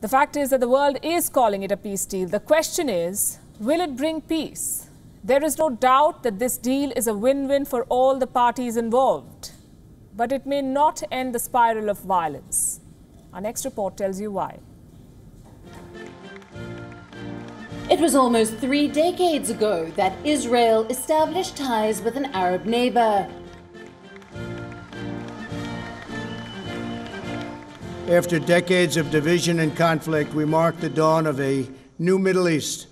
The fact is that the world is calling it a peace deal. The question is, will it bring peace? There is no doubt that this deal is a win-win for all the parties involved. But it may not end the spiral of violence. Our next report tells you why. It was almost 3 decades ago that Israel established ties with an Arab neighbor. After decades of division and conflict, we mark the dawn of a new Middle East.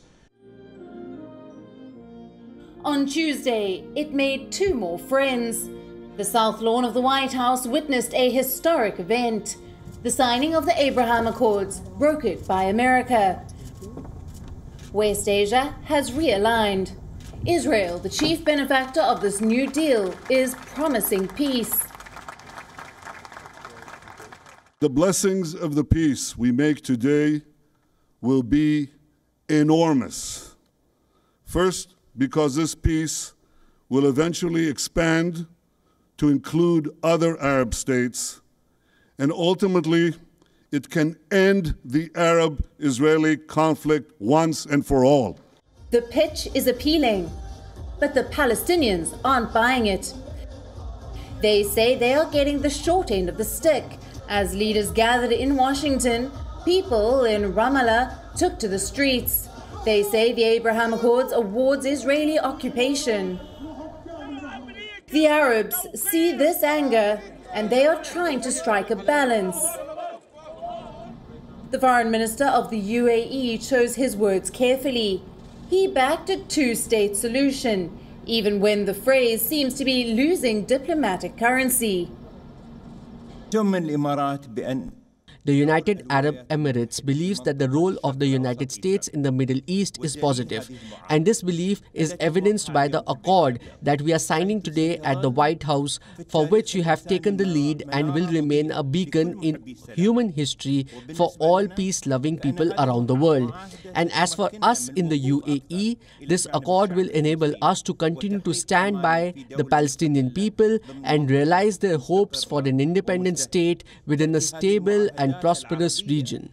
On Tuesday, it made 2 more friends. The South Lawn of the White House witnessed a historic event, the signing of the Abraham Accords, brokered by America. West Asia has realigned. Israel, the chief benefactor of this new deal, is promising peace. The blessings of the peace we make today will be enormous. First, because this peace will eventually expand to include other Arab states, and ultimately it can end the Arab-Israeli conflict once and for all. The pitch is appealing, but the Palestinians aren't buying it. They say they are getting the short end of the stick. As leaders gathered in Washington, people in Ramallah took to the streets. They say the Abraham Accords awards Israeli occupation. The Arabs see this anger and they are trying to strike a balance. The foreign minister of the UAE chose his words carefully. He backed a 2-state solution, even when the phrase seems to be losing diplomatic currency. The United Arab Emirates believes that the role of the United States in the Middle East is positive, and this belief is evidenced by the accord that we are signing today at the White House, for which you have taken the lead and will remain a beacon in human history for all peace-loving people around the world. And as for us in the UAE, this accord will enable us to continue to stand by the Palestinian people and realize their hopes for an independent state within a stable and prosperous region.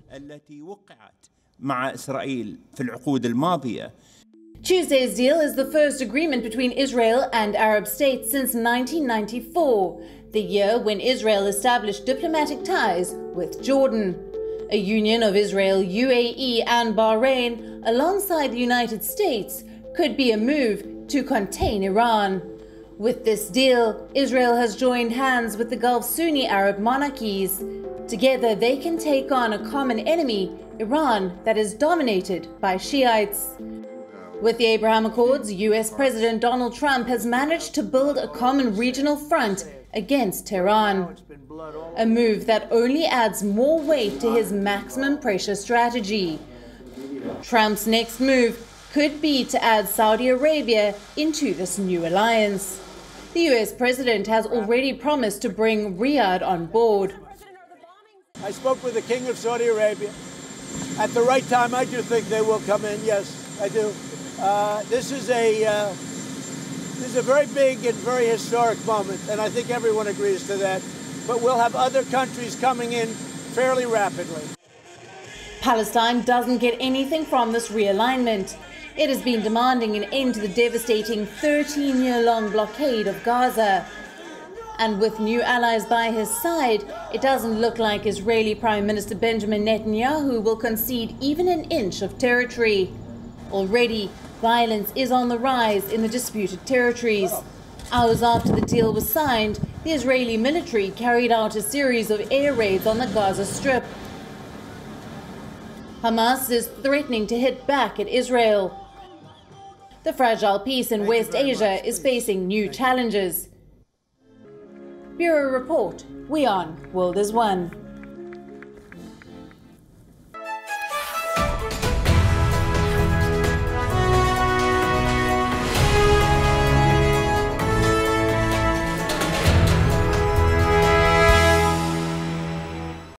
Tuesday's deal is the first agreement between Israel and Arab states since 1994, the year when Israel established diplomatic ties with Jordan. A union of Israel, UAE and Bahrain alongside the United States could be a move to contain Iran. With this deal, Israel has joined hands with the Gulf Sunni Arab monarchies. Together, they can take on a common enemy, Iran, that is dominated by Shiites. With the Abraham Accords, US President Donald Trump has managed to build a common regional front against Tehran, a move that only adds more weight to his maximum pressure strategy. Trump's next move could be to add Saudi Arabia into this new alliance. The US president has already promised to bring Riyadh on board. I spoke with the King of Saudi Arabia. At the right time, I do think they will come in. Yes, I do. This is a very big and very historic moment, and I think everyone agrees to that. But we'll have other countries coming in fairly rapidly. Palestine doesn't get anything from this realignment. It has been demanding an end to the devastating 13-year-long blockade of Gaza. And with new allies by his side, it doesn't look like Israeli Prime Minister Benjamin Netanyahu will concede even an inch of territory. Already, violence is on the rise in the disputed territories. Hours after the deal was signed, the Israeli military carried out a series of air raids on the Gaza Strip. Hamas is threatening to hit back at Israel. The fragile peace in West Asia is facing new challenges. Bureau Report, WION, World is One.